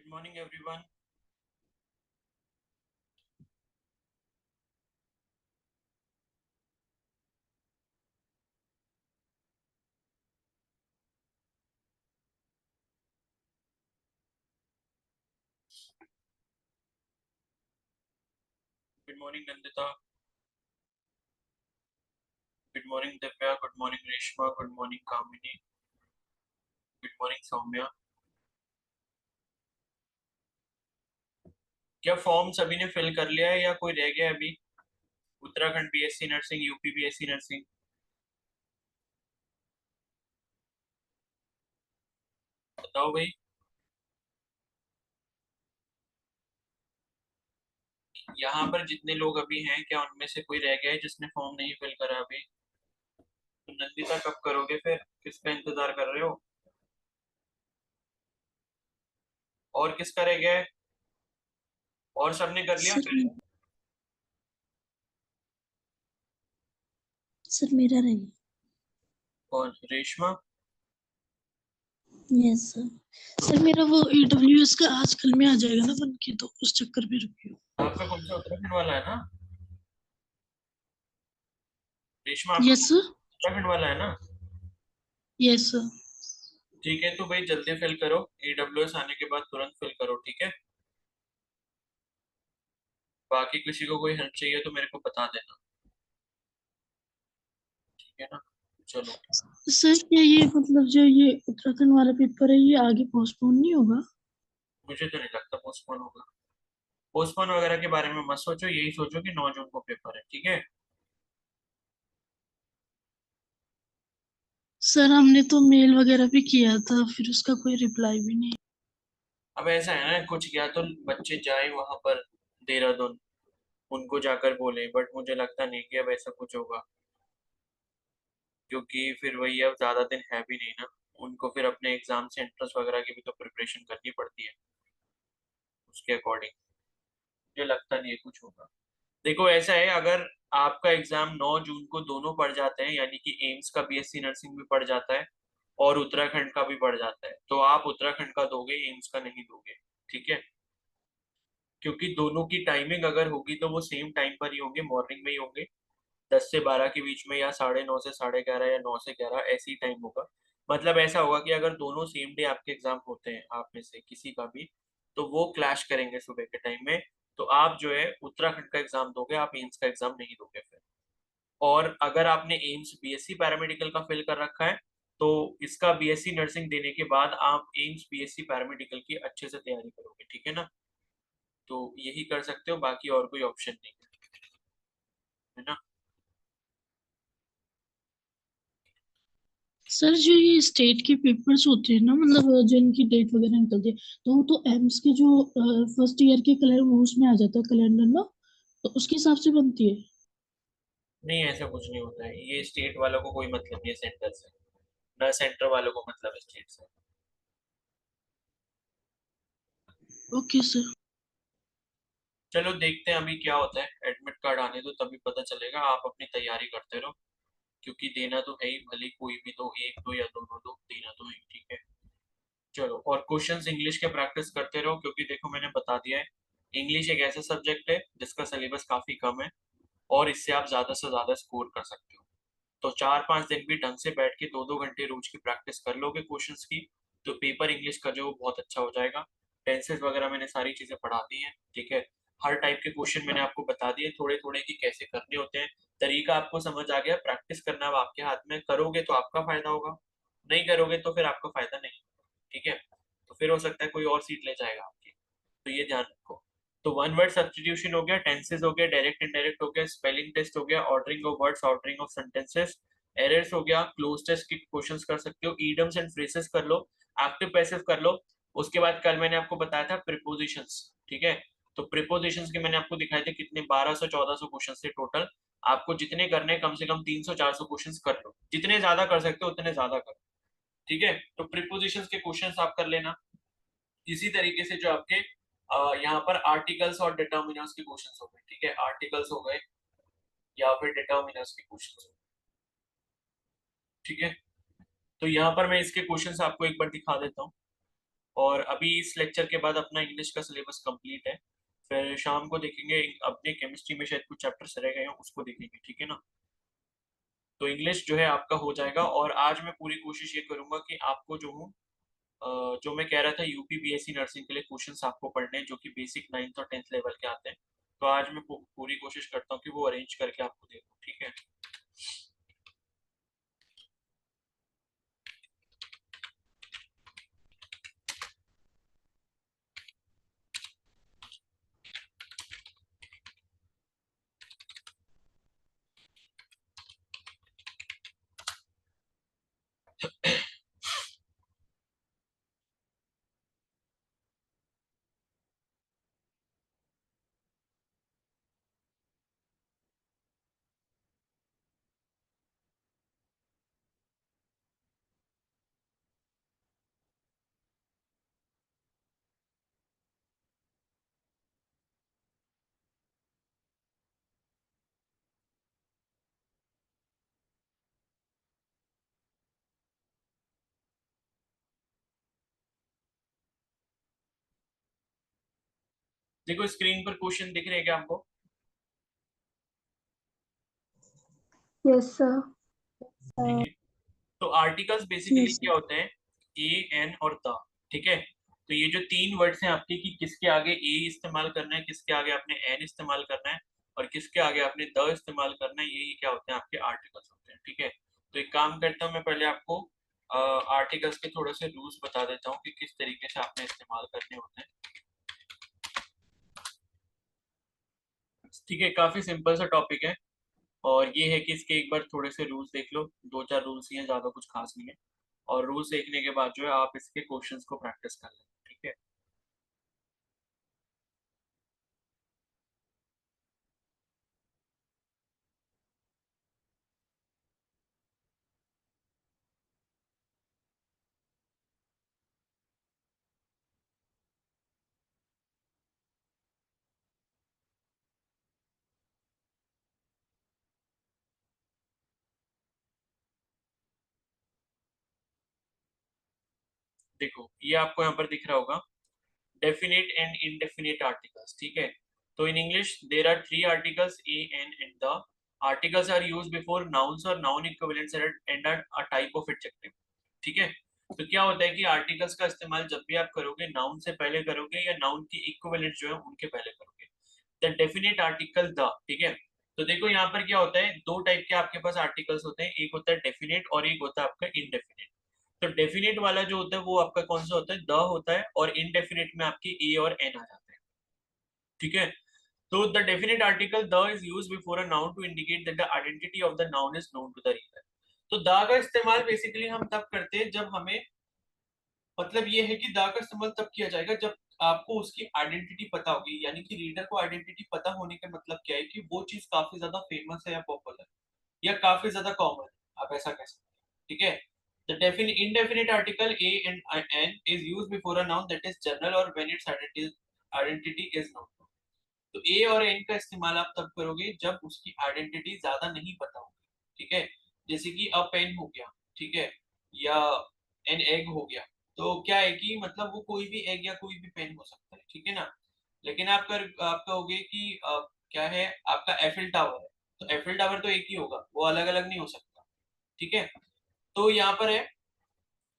Good morning, everyone. Good morning, Nandita. Good morning, Divya. Good morning, Reshma. Good morning, Kamini. Good morning, Soumya. क्या form सभी ने fill कर लिया है या कोई रह गया है अभी? Uttarakhand BSc nursing, UP BSc nursing, बताओ भाई। यहाँ पर जितने लोग अभी हैं, क्या उनमें से कोई रह गया है जिसने फॉर्म नहीं फिल करा अभी? तो नंदिता कब करोगे फिर? किसका इंतजार कर रहे हो? और किसका रह गया है? और सबने कर लिया सर फिर? सर मेरा रही। कौन? रेशमा? Yes sir. सर मेरा वो AWS का आजकल में आ जाएगा ना बन के, तो उस चक्कर में रुकी हूँ। आपका कौन सा उत्तराखंड वाला है ना? रेशमा, आपका यस सर। उत्तराखंड वाला है ना? Yes sir. ठीक है, तो भाई जल्दी फिल करो। AWS आने के बाद तुरंत फिल करो, ठीक है? बाकी किसी को कोई हेल्प चाहिए तो मेरे को बता देना, ठीक है ना? चलो। सर क्या ये मतलब जो ये उत्तराखंड वाला पेपर है ये आगे पोस्टपोन नहीं होगा? मुझे तो नहीं लगता पोस्टपोन होगा। पोस्टपोन वगैरह के बारे में मत सोचो, यही सोचो कि 9 जून को पेपर है, ठीक है? सर हमने तो मेल वगैरह भी किया था, फिर उसका कोई रिप्लाई भी नहीं। अब ऐसा है ना, कुछ या तो बच्चे जाए वहां पर देहरादून, उनको जाकर बोले, बट मुझे लगता नहीं कि अब ऐसा कुछ होगा, क्योंकि फिर वही, अब ज्यादा दिन है भी नहीं ना। उनको फिर अपने एग्जाम सेंटर्स वगैरह की भी तो प्रिपरेशन करनी पड़ती है, उसके अकॉर्डिंग मुझे लगता नहीं है कुछ होगा। देखो ऐसा है, अगर आपका एग्जाम 9 जून को दोनों पड़ जाते हैं, यानी कि एम्स का बीएससी नर्सिंग भी पड़ जाता है और उत्तराखंड का भी पड़ जाता है, तो आप उत्तराखंड का दोगे, एम्स का नहीं दोगे, ठीक है? क्योंकि दोनों की टाइमिंग अगर होगी तो वो सेम टाइम पर ही होंगे, मॉर्निंग में ही होंगे, 10 से 12 के बीच में, या 9:30 से 11:30, या 9 से 11, ऐसी ही टाइम होगा। मतलब ऐसा होगा कि अगर दोनों सेम डे आपके एग्जाम होते हैं, आप में से किसी का भी, तो वो क्लैश करेंगे सुबह के टाइम में। तो आप जो है उत्तराखंड का एग्जाम दोगे, आप एम्स का एग्जाम नहीं दोगे फिर। और अगर आपने एम्स बीएससी पैरामेडिकल का फिल कर रखा है, तो इसका बीएससी नर्सिंग देने के बाद आप एम्स बीएससी पैरामेडिकल की अच्छे से तैयारी करोगे, ठीक है ना? तो यही कर सकते हो, बाकी और कोई ऑप्शन नहीं है ना? सर जो ये स्टेट के पेपर्स होते हैं ना, मतलब जिनकी डेट वगैरह निकलती है, तो वो तो एम्स के जो फर्स्ट ईयर के कलर वो उसमें आ जाता है कैलेंडर ना, तो उसके हिसाब से बनती है। नहीं, ऐसा कुछ नहीं होता है, ये स्टेट वालों को कोई मतलब नहीं है सेंटर से, ना सेंटर वालों को मतलब है स्टेट से। Okay sir. चलो देखते हैं अभी क्या होता है, एडमिट कार्ड आने दो तभी पता चलेगा। आप अपनी तैयारी करते रहो, क्योंकि देना तो है ही, भले कोई भी दो, एक दो या दोनों दो, देना तो है ही, ठीक है? चलो, और क्वेश्चंस इंग्लिश के प्रैक्टिस करते रहो, क्योंकि देखो मैंने बता दिया है, इंग्लिश एक ऐसा सब्जेक्ट है जिसका सिलेबस काफी कम है, और इससे आप ज्यादा से ज्यादा स्कोर कर सकते हो। तो 4-5 दिन भी ढंग से बैठ के 2-2 घंटे रोज की प्रैक्टिस कर लोगे क्वेश्चंस की, तो पेपर इंग्लिश का जो बहुत अच्छा हो जाएगा। टेंसेस वगैरह मैंने सारी चीजें पढ़ा दी हैं, ठीक है? हर टाइप के क्वेश्चन मैंने आपको बता दिए थोड़े थोड़े कि कैसे करने होते हैं। तरीका आपको समझ आ गया, प्रैक्टिस करना अब आपके हाथ में, करोगे तो आपका फायदा होगा, नहीं करोगे तो फिर आपका फायदा नहीं, ठीक है? तो फिर हो सकता है कोई और सीट ले जाएगा आपकी, तो ये ध्यान रखो। तो वन वर्ड सब्स्टिट्यूशन हो गया, टेंसेस हो गया, डायरेक्ट इनडायरेक्ट हो गया, स्पेलिंग टेस्ट हो गया, ordering of words, ordering of sentences, errors हो गया, क्लोज टेस्ट के क्वेश्चंस कर सकते हो, ईडम्स एंड फ्रेजेस कर लो, एक्टिव पैसिव कर लो। उसके बाद कल मैंने आपको बताया था प्रीपोजिशंस, ठीक है? तो प्रीपोजिशंस के मैंने आपको दिखाए थे कितने, 1200-1400 क्वेश्चन थे टोटल। आपको जितने करने, कम से कम 300-400 क्वेश्चन कर लो, जितने ज्यादा कर सकते हो उतने ज्यादा करो, ठीक है? तो प्रीपोजिशंस के क्वेश्चंस आप कर लेना। इसी तरीके से जो आपके यहाँ पर आर्टिकल्स और डिटर्मिनर्स के क्वेश्चंस हो गए, ठीक है? आर्टिकल्स हो गए या फिर डिटर्मिनर्स के क्वेश्चंस हो गए, ठीक है? तो यहाँ पर मैं इसके क्वेश्चंस आपको एक बार दिखा देता हूँ। और अभी इस लेक्चर के बाद अपना इंग्लिश का सिलेबस कंप्लीट है, फिर शाम को देखेंगे अपने केमिस्ट्री में शायद कुछ चैप्टर्स रह गए हैं उसको देखेंगे, ठीक है ना। तो इंग्लिश जो है आपका हो जाएगा, और आज मैं पूरी कोशिश ये करूंगा कि आपको जो हूँ जो मैं कह रहा था यूपी बीएससी नर्सिंग के लिए क्वेश्चंस आपको पढ़ने हैं जो कि बेसिक 9th और 10th लेवल के आते हैं, तो आज मैं पूरी कोशिश करता हूँ कि वो अरेंज करके आपको दे दूँ, ठीक है। देखो स्क्रीन पर क्वेश्चन दिख रहे हैं क्या आपको? Yes sir. ठीक है, तो आर्टिकल्स जी बेसिकली क्या सर। होते हैं? ए, एन और द, ठीक है। तो ये जो तीन वर्ड्स हैं आपके कि किसके आगे ए इस्तेमाल करना है, किसके आगे आपने एन इस्तेमाल करना है, और किसके आगे आपने द इस्तेमाल करना है, ये क्या होते हैं? आपके आर्टिकल्स होते हैं, ठीक है। तो एक काम करता हूँ, मैं पहले आपको आर्टिकल्स के थोड़े से रूल्स बता देता हूँ कि किस तरीके से आपने इस्तेमाल करने होते हैं, ठीक है। काफी सिंपल सा टॉपिक है, और ये है कि इसके एक बार थोड़े से रूल्स देख लो, दो चार रूल्स ही हैं, ज्यादा कुछ खास नहीं है। और रूल्स देखने के बाद जो है आप इसके क्वेश्चंस को प्रैक्टिस कर लें, ठीक है। देखो ये आपको यहाँ पर दिख रहा होगा, डेफिनेट एंड इनडेफिनेट आर्टिकल्स, ठीक है। तो in English there are three articles, a, an and the. Articles are use before nouns और noun equivalents and are a type of adjective, ठीक है। तो क्या होता है कि आर्टिकल्स का इस्तेमाल जब भी आप करोगे नाउन से पहले करोगे, या नाउन की इक्विवेलेंट जो है उनके पहले करोगे। द डेफिनेट आर्टिकल द, ठीक है। तो देखो यहाँ पर क्या होता है, दो टाइप के आपके पास आर्टिकल्स होते हैं, एक होता है डेफिनेट और एक होता है आपका इनडेफिनेट। तो डेफिनेट वाला जो होता है वो आपका कौन सा होता है? द होता है, और इनडेफिनेट में आपके ए और एन आ जाते हैं, ठीक है। तो the definite article the is use before a noun to indicate that the identity of the noun is known to the reader. तो द का इस्तेमाल बेसिकली हम तब करते हैं जब हमें, मतलब ये है कि द का इस्तेमाल तब किया जाएगा जब आपको उसकी आइडेंटिटी पता होगी, यानी कि रीडर को आइडेंटिटी पता होने का मतलब क्या है कि वो चीज काफी ज्यादा फेमस है या पॉपुलर या काफी ज्यादा कॉमन है, आप ऐसा कह सकते हैं, ठीक है। The definite indefinite article a and n is used before a noun that is general or when its identity is known. तो ए और एन का इस्तेमाल आप तब करोगे जब उसकी आइडेंटिटी ज्यादा नहीं पता होगी, ठीक है। जैसे कि अ पेन हो गया, ठीक है, या एन एग हो गया। तो क्या है कि मतलब वो कोई भी एग या कोई भी पेन हो सकता है, ठीक है ना। लेकिन आप कहोगे कि क्या है आपका एफिल टावर है, तो एफिल टावर तो एक ही होगा, वो अलग अलग नहीं हो सकता, ठीक है। तो यहाँ पर है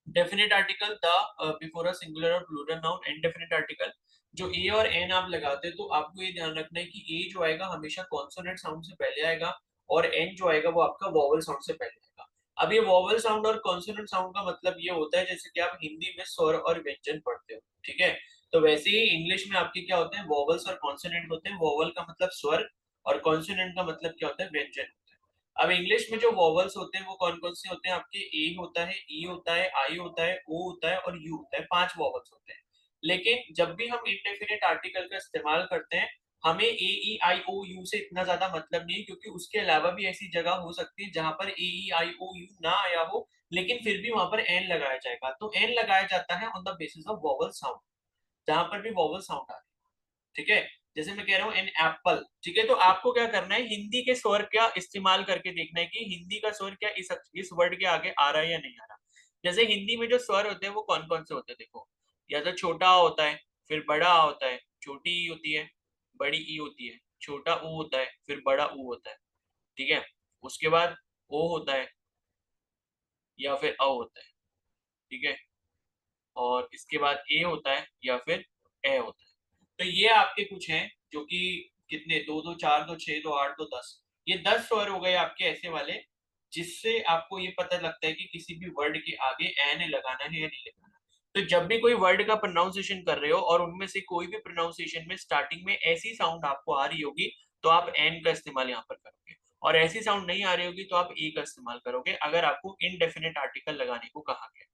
definite article the before a singular और plural noun, and definite article जो ए और एन आप लगाते हैं, तो आपको ये ध्यान रखना है कि ए जो आएगा हमेशा कॉन्सोनेंट साउंड से पहले आएगा, और एन जो आएगा वो आपका वॉवल साउंड से पहले आएगा। अब ये वॉवल साउंड और कॉन्सोनेंट साउंड का मतलब ये होता है जैसे कि आप हिंदी में स्वर और व्यंजन पढ़ते हो, ठीक है। तो वैसे ही इंग्लिश में आपके क्या होते हैं? वॉवल्स और कॉन्सोनेंट होते हैं। वॉवल का मतलब स्वर, और कॉन्सोनेंट का मतलब क्या होता है? व्यंजन। अब इंग्लिश में जो वॉवल्स होते हैं वो कौन कौन से होते हैं आपके? ए होता है, ई होता है, आई होता है, ओ होता है और यू होता है, पांच वॉवल्स होते हैं। लेकिन जब भी हम इंडेफिनिट आर्टिकल का इस्तेमाल करते हैं, हमें ए, ई, आई, ओ, यू से इतना ज्यादा मतलब नहीं, क्योंकि उसके अलावा भी ऐसी जगह हो सकती है जहां पर ए, ई, आई, ओ, यू ना आया हो, लेकिन फिर भी वहां पर एन लगाया जाएगा। तो एन लगाया जाता है on the basis of vowel sound, जहां पर भी वॉवल साउंड आ रही है, ठीक है। जैसे मैं कह रहा हूँ एन एप्पल, ठीक है। तो आपको क्या करना है, हिंदी के स्वर का इस्तेमाल करके देखना है कि हिंदी का स्वर क्या इस वर्ड के आगे आ रहा है या नहीं आ रहा। जैसे हिंदी में जो स्वर होते हैं वो कौन कौन से होते हैं, देखो। या तो छोटा आ होता है, फिर बड़ा आ होता है, छोटी ई होती है, बड़ी ई होती है, छोटा ऊ होता है, फिर बड़ा ऊ होता है, ठीक है। उसके बाद ओ होता है या फिर अ होता है, ठीक है। और इसके बाद ए होता है या फिर ए होता है। तो ये आपके कुछ हैं जो कि कितने, दो दो चार दो छह दो आठ दो 10, ये 10 स्वर हो गए आपके ऐसे वाले जिससे आपको ये पता लगता है कि किसी भी वर्ड के आगे एन लगाना है या नहीं लगाना। तो जब भी कोई वर्ड का प्रोनाउंसिएशन कर रहे हो और उनमें से कोई भी प्रोनाउंसिएशन में स्टार्टिंग में ऐसी साउंड आपको आ रही होगी तो आप एन का इस्तेमाल यहाँ पर करोगे, और ऐसी साउंड नहीं आ रही होगी तो आप ए का इस्तेमाल करोगे अगर आपको इनडेफिनेट आर्टिकल लगाने को कहा गया,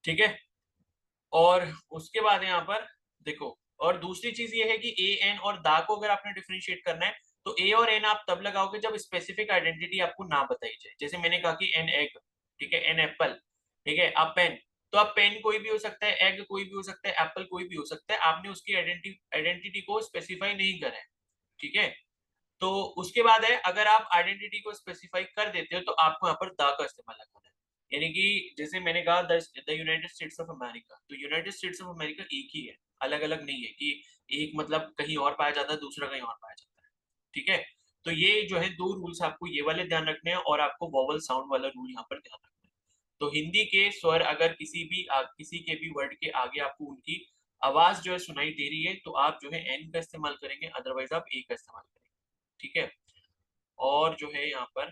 ठीक है। और उसके बाद यहाँ पर देखो, और दूसरी चीज ये है कि ए एन और दा को अगर आपने डिफरेंशिएट करना है तो ए और एन आप तब लगाओगे जब स्पेसिफिक आइडेंटिटी आपको ना बताई जाए। जैसे मैंने कहा कि एन एग, ठीक है, एन एप्पल, ठीक है, अब पेन, तो अब पेन कोई भी हो सकता है, एग कोई भी हो सकता है, एप्पल कोई भी हो सकता है, आपने उसकी आइडेंटिटी को स्पेसिफाई नहीं करा है, ठीक है। तो उसके बाद है, अगर आप आइडेंटिटी को स्पेसिफाई कर देते हो तो आपको यहाँ पर द का इस्तेमाल लगाना है। यानी कि जैसे मैंने कहा the United states of America, तो यूनाइटेड स्टेट्स ऑफ अमेरिका एक ही है, अलग अलग नहीं है कि एक मतलब कहीं और पाया जाता है दूसरा कहीं और पाया जाता है, ठीक है। तो ये जो है दो रूल्स आपको ये वाले ध्यान रखने हैं और आपको वोवल साउंड वाला रूल यहाँ पर ध्यान रखना है। तो हिंदी के स्वर अगर किसी के भी वर्ड के आगे आपको उनकी आवाज जो है सुनाई दे रही है तो आप जो है एन का इस्तेमाल करेंगे, अदरवाइज आप ए का इस्तेमाल करेंगे, ठीक है। और जो है यहाँ पर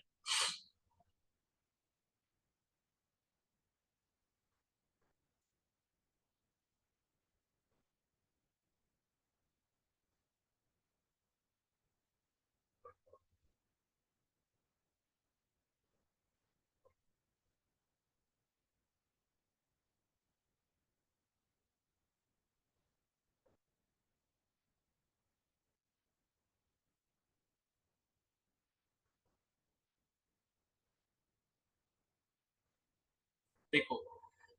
देखो,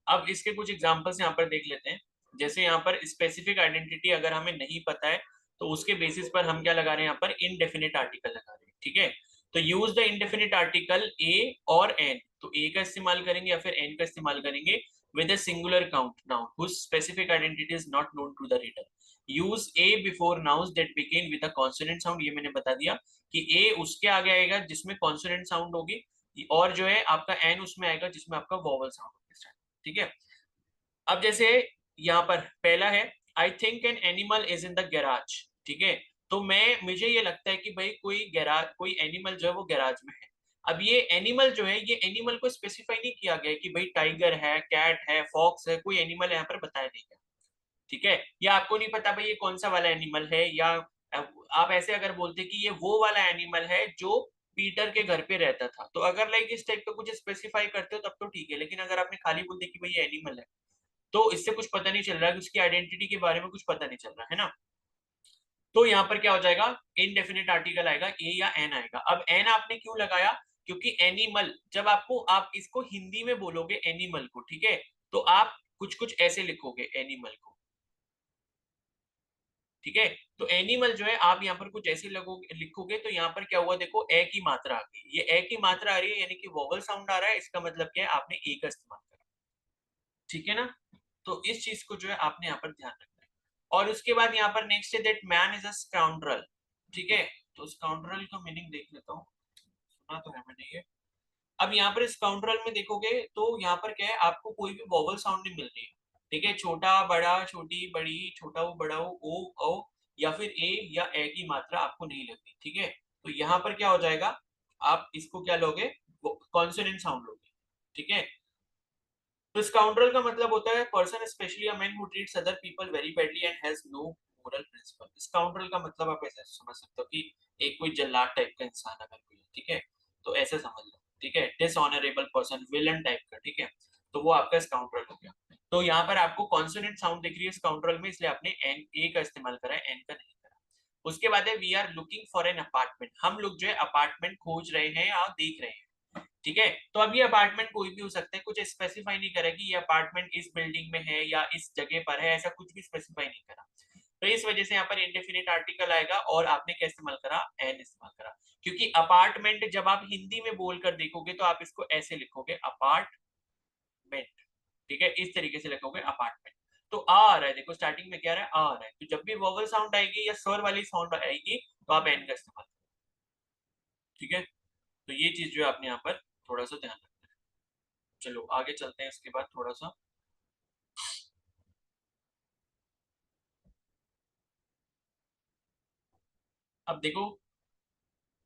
अब इसके कुछ एग्जांपल्स यहाँ पर देख लेते हैं। जैसे यहाँ पर स्पेसिफिक आइडेंटिटी अगर हमें नहीं पता है तो उसके बेसिस पर हम क्या लगा रहे हैं, यहाँ पर इनडेफिनिट आर्टिकल लगा रहे हैं, ठीक है। तो use the indefinite article a और एन, तो ए का इस्तेमाल करेंगे या फिर एन का इस्तेमाल करेंगे with a singular count noun whose specific identity is not known to the reader. Use a before nouns that begin with a consonant sound, ये मैंने बता दिया कि ए उसके आगे आएगा जिसमें कॉन्सोनेंट साउंड होगी, और जो है आपका एन उसमें आएगा जिसमें आपका वोवल साउंड होगा, ठीक है। अब जैसे यहाँ पर पहला है, I think an animal is in the garage, ठीक है। तो मुझे ये लगता है कि भाई कोई एनिमल जो है वो गैराज में है। अब ये एनिमल जो है, ये एनिमल को स्पेसिफाई नहीं किया गया कि भाई टाइगर है, कैट है, फॉक्स है, कोई एनिमल यहाँ पर बताया नहीं गया, ठीक है। या आपको नहीं पता भाई ये कौन सा वाला एनिमल है, या आप ऐसे अगर बोलते कि ये वो वाला एनिमल है जो पीटर के घर पे रहता था, तो अगर लाइक इस टाइप का कुछ स्पेसिफाई करते हो तब तो ठीक है, लेकिन अगर आपने खाली बोल दिया कि भाई ये एनिमल है तो इससे कुछ पता नहीं चल रहा है, उसकी आइडेंटिटी के बारे में कुछ पता नहीं चल रहा है ना। तो यहाँ पर क्या हो जाएगा, इनडेफिनिट आर्टिकल आएगा, ए या एन आएगा। अब एन आपने क्यों लगाया, क्योंकि एनिमल जब आप इसको हिंदी में बोलोगे एनिमल को, ठीक है, तो आप कुछ कुछ ऐसे लिखोगे एनिमल को, ठीक है। तो एनिमल जो है आप यहाँ पर कुछ ऐसे लिखोगे तो यहाँ पर क्या हुआ, देखो ए की मात्रा आ गई, ये ए की मात्रा आ रही है यानी कि वोवल साउंड आ रहा है, इसका मतलब क्या है, आपने ए का इस्तेमाल करा, ठीक है ना। तो इस चीज को जो है आपने यहाँ पर ध्यान रखना है। और उसके बाद यहाँ पर नेक्स्ट है that man is a scoundrel, ठीक है। तो स्काउंड्रल का मीनिंग देख लेता हूँ, सुना तो है मैंने ये। अब यहाँ पर स्काउंड्रल में देखोगे तो यहाँ पर क्या है, आपको कोई भी वोवल साउंड नहीं मिल रही है, ठीक है। छोटा बड़ा, छोटी बड़ी, छोटा वो बड़ा वो, ओ या फिर ए या ए की मात्रा आपको नहीं लगती, ठीक है। तो यहाँ पर क्या हो जाएगा, आप इसको क्या लोगे, कॉन्सोनेंट साउंड लोगे, ठीक है। तो स्काउंड्रल का मतलब होता है person specially a man who treats other people very badly and has no moral principle. Scoundrel का मतलब आप ऐसे समझ सकते हो कि एक कोई जल्लाद टाइप का इंसान अगर कोई है, ठीक है, तो ऐसे समझ लो, ठीक है। डिसऑनरेबल पर्सन, विलन टाइप का, ठीक है, तो वो आपका स्काउंड्रल हो गया। तो यहाँ पर आपको कॉन्सोनेंट साउंड दिख रही है स्काउंड्रल में, इसलिए आपने एन ए का इस्तेमाल करा है, एन का नहीं करा। उसके बाद है we are looking for an apartment, हम लोग जो है अपार्टमेंट खोज रहे हैं या देख रहे हैं, ठीक है। तो अब ये अपार्टमेंट कोई भी हो सकता है, कुछ स्पेसिफाई नहीं करा कि ये अपार्टमेंट इस बिल्डिंग में है या इस जगह पर है, ऐसा कुछ भी स्पेसिफाई नहीं करा। तो इस वजह से यहाँ पर इंडेफिनिट आर्टिकल आएगा और आपने क्या इस्तेमाल करा, एन इस्तेमाल करा। क्योंकि अपार्टमेंट जब आप हिंदी में बोलकर देखोगे तो आप इसको ऐसे लिखोगे, अपार्टमेंट, ठीक है, इस तरीके से लिखोगे अपार्टमेंट। तो आ रहा है, देखो स्टार्टिंग में क्या आ रहा है, आ रहा है, तो जब भी वोवल साउंड आएगी या स्वर वाली साउंड आएगी तो आप एन का इस्तेमाल करो। ठीक है, तो ये चीज जो है आपने यहाँ पर थोड़ा सा ध्यान रखना है। चलो आगे चलते हैं इसके बाद थोड़ा सा। अब देखो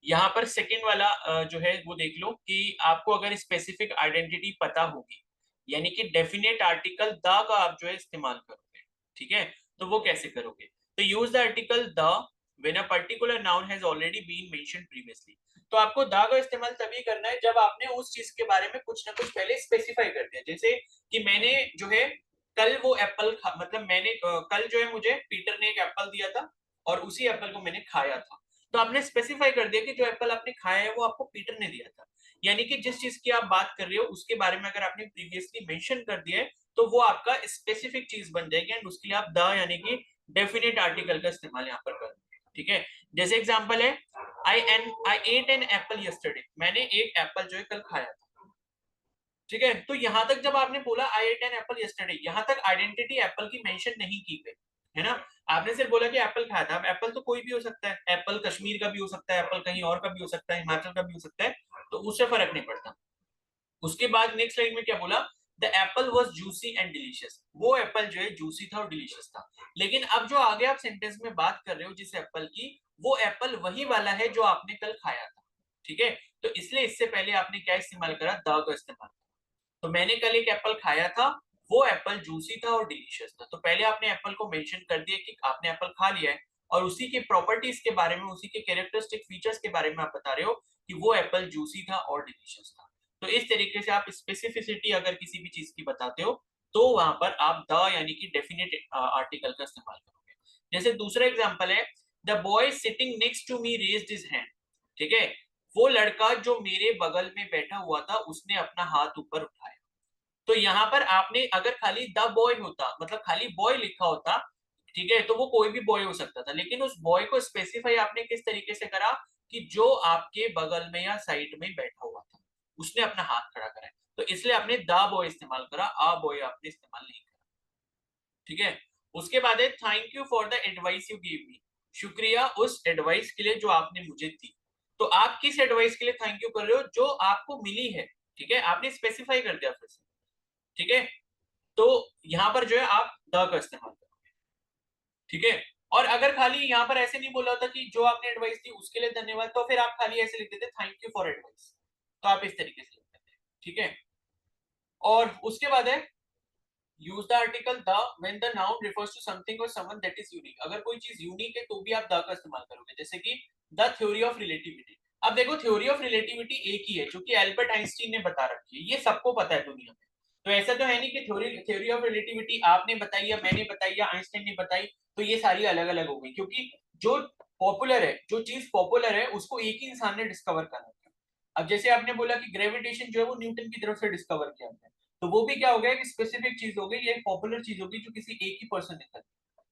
यहाँ पर सेकंड वाला जो है वो देख लो कि आपको अगर स्पेसिफिक आइडेंटिटी पता होगी, यानी कि डेफिनेट आर्टिकल द का आप जो है इस्तेमाल करोगे। ठीक है, तो वो कैसे करोगे, तो use the article the when a particular noun has already been mentioned previously. तो आपको द का इस्तेमाल तभी करना है जब आपने उस चीज के बारे में कुछ ना कुछ पहले स्पेसिफाई कर दिया। जैसे कि मैंने जो है कल वो एप्पल मतलब मैंने कल जो है मुझे पीटर ने एक एप्पल दिया था और उसी एप्पल को मैंने खाया था। तो आपने स्पेसिफाई कर दिया कि जो एप्पल आपने खाया है वो आपको पीटर ने दिया था। यानी कि जिस चीज की आप बात कर रहे हो उसके बारे में अगर आपने प्रीवियसली मेंशन कर दिया है तो वो आपका स्पेसिफिक चीज बन जाएगी एंड उसके लिए आप द यानी कि डेफिनेट आर्टिकल का इस्तेमाल यहाँ पर करेंगे। ठीक है, जैसे एग्जांपल है आई एट एन एप्पल यस्टरडे, मैंने एक एप्पल जो है कल खाया था। ठीक है, तो यहां तक जब आपने बोला आई एट एन एप्पल यस्टरडे, यहां तक आइडेंटिटी एप्पल की मेंशन नहीं की गई है ना। आपने सिर्फ बोला कि एप्पल खाया था। अब एप्पल तो कोई भी हो सकता है, एप्पल कश्मीर का भी हो सकता है, एप्पल कहीं और का भी हो सकता है, हिमाचल का भी हो सकता है, तो उससे फर्क नहीं पड़ता। उसके बाद नेक्स्ट लाइन में क्या बोला, the Apple was juicy and delicious, वो एप्पल जो है जूसी था और डिलीशियस था। लेकिन अब जो आगे आप सेंटेंस में बात कर रहे हो जिस एप्पल की, वो एप्पल वही वाला है जो आपने कल खाया था। ठीक है, तो इसलिए इससे पहले आपने क्या इस्तेमाल करा, द का इस्तेमाल। तो मैंने कल एक एप्पल खाया था, वो एप्पल जूसी था और डिलीशियस था। तो पहले आपने एप्पल को मेंशन कर दिया कि आपने एप्पल खा लिया है और उसी के प्रॉपर्टीज के बारे में, उसी के कैरेक्टरिस्टिक फीचर्स के बारे में आप बता रहे हो कि वो एप्पल जूसी था और डिलीशियस था। तो इस तरीके से आप स्पेसिफिसिटी अगर किसी भी चीज की बताते हो तो वहां पर आप द यानी कि डेफिनेट आर्टिकल का इस्तेमाल करोगे। जैसे दूसरा एग्जांपल है, the boy sitting next to me raised his hand. ठीक है, वो लड़का जो मेरे बगल में बैठा हुआ था उसने अपना हाथ ऊपर उठाया। तो यहाँ पर आपने अगर खाली द बॉय होता, मतलब खाली बॉय लिखा होता, ठीक है, तो वो कोई भी बॉय हो सकता था, लेकिन उस बॉय को स्पेसिफाई आपने किस तरीके से करा कि जो आपके बगल में या साइड में बैठा हुआ था उसने अपना हाथ खड़ा करा है। तो इसलिए आपने द बॉय इस्तेमाल करा, आ बॉय आपने इस्तेमाल नहीं करा। ठीक है, उसके बाद है thank you for the advice you give me, शुक्रिया उस एडवाइस के लिए जो आपने मुझे दी। तो आप किस एडवाइस के लिए थैंक यू कर रहे हो, जो आपको मिली है। ठीक है, आपने स्पेसिफाई कर दिया फिर से। ठीक है, तो यहां पर जो है आप द का इस्तेमाल करोगे। ठीक है, और अगर खाली यहां पर ऐसे नहीं बोला होता कि जो आपने एडवाइस दी उसके लिए धन्यवाद, तो फिर आप खाली ऐसे लिख देते थैंक यू फॉर एडवाइस। तो आप इस तरीके से लिख देते हैं। ठीक है, और उसके बाद है use the article the when the noun refers to something और समवन दैट इज यूनिक। अगर कोई चीज यूनिक है तो भी आप द का इस्तेमाल करोगे। जैसे कि द थ्योरी ऑफ रिलेटिविटी। अब देखो थ्योरी ऑफ रिलेटिविटी एक ही है जो कि एल्बर्ट आइंस्टीन ने बता रखी है, ये सबको पता है दुनिया में। तो ऐसा तो है नहीं कि थ्योरी ऑफ रिलेटिविटी आपने बताई या मैंने बताई या आइंस्टाइन ने बताई तो ये सारी अलग अलग हो गई, क्योंकि जो पॉपुलर है, जो चीज पॉपुलर है उसको एक ही इंसान ने डिस्कवर करा था। अब जैसे आपने बोला कि ग्रेविटेशन जो है वो न्यूटन की तरफ से डिस्कवर किया था, तो वो भी क्या हो गया कि स्पेसिफिक चीज हो गई, ये पॉपुलर चीज होगी जो किसी एक ही पर्सन ने करी,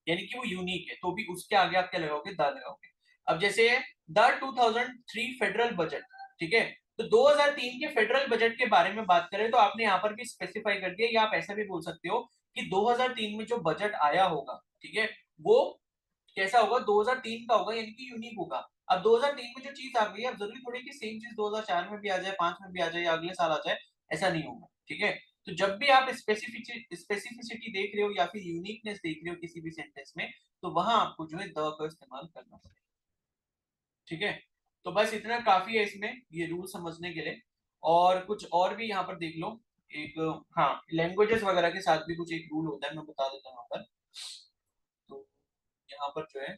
यानी कि वो यूनिक है, तो भी उसके आगे आप क्या लगाओगे, द लगाओगे। अब जैसे द 2003 फेडरल बजट। ठीक है, तो 2003 के फेडरल बजट के बारे में बात करें तो आपने यहाँ पर भी स्पेसिफाई कर दिया, या आप ऐसा भी बोल सकते हो कि 2003 में जो बजट आया होगा, ठीक है, वो कैसा होगा, 2003 का होगा, यानी कि यूनिक होगा। अब 2003 में जो चीज आ गई है, अब जरूरी थोड़ी कि सेम चीज 2004 में भी आ जाए, 5 में भी आ जाए या अगले साल आ जाए, ऐसा नहीं होगा। ठीक है, तो जब भी आप स्पेसिफिसिटी देख रहे हो या फिर यूनिकनेस देख रहे हो किसी भी सेंटेंस में, तो वहां आपको जो है द का इस्तेमाल करना है। ठीक है, तो बस इतना काफी है इसमें ये रूल समझने के लिए। और कुछ और भी यहाँ पर देख लो, एक हाँ लैंग्वेजेस वगैरह के साथ भी कुछ एक रूल होता है, मैं बता देता हूँ यहाँ पर। तो यहाँ पर जो है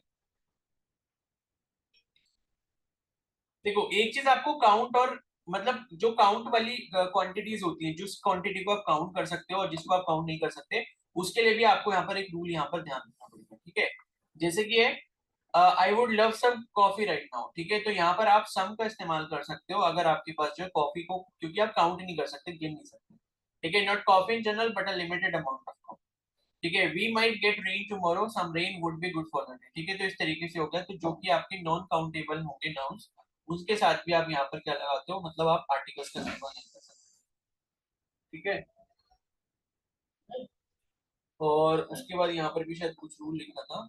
देखो एक चीज आपको काउंट और मतलब जो काउंट वाली क्वांटिटीज होती है, जिस क्वांटिटी को आप काउंट कर सकते हो और जिसको आप काउंट नहीं कर सकते, उसके लिए भी आपको यहाँ पर एक रूल यहाँ पर ध्यान रखना पड़ेगा। ठीक है, जैसे कि है I would love some coffee right now. ठीक है, तो यहाँ पर आप सम का इस्तेमाल कर सकते हो अगर आपके पास जो है कॉफी को, क्योंकि आप काउंट नहीं कर सकते, गिन नहीं सकते। ठीक है, not coffee in general but a limited amount of coffee. ठीक है, we might get rain tomorrow, some rain would be good for the day. ठीक है, तो इस तरीके से होगा, तो जो कि आपके नॉन काउंटेबल होंगे नाउन्स, उसके साथ भी आप यहाँ पर क्या लगाते हो, मतलब आप आर्टिकल्स का इस्तेमाल नहीं कर सकते। ठीक है, और उसके बाद यहाँ पर भी शायद कुछ रूल लिखा था,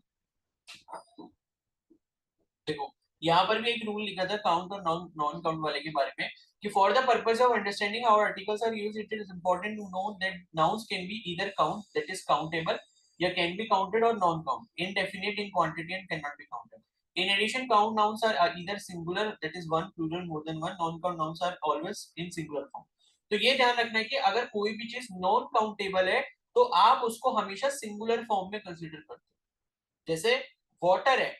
देखो यहाँ पर भी एक रूल लिखा था काउंट और नॉन नॉन काउंट वाले के बारे में, कि for the purpose of understanding how articles are used it is important to know that nouns can be either count that is countable या कैन बी काउंटेड और non count, indefinite in quantity and can not be counted. In addition, count nouns are either singular, that is one, plural, more than one. Non-count nouns are always in singular form. तो ये ध्यान रखना है कि अगर कोई भी चीज नॉन काउंटेबल है तो आप उसको हमेशा सिंगुलर फॉर्म में कंसीडर करते हो. जैसे वाटर है,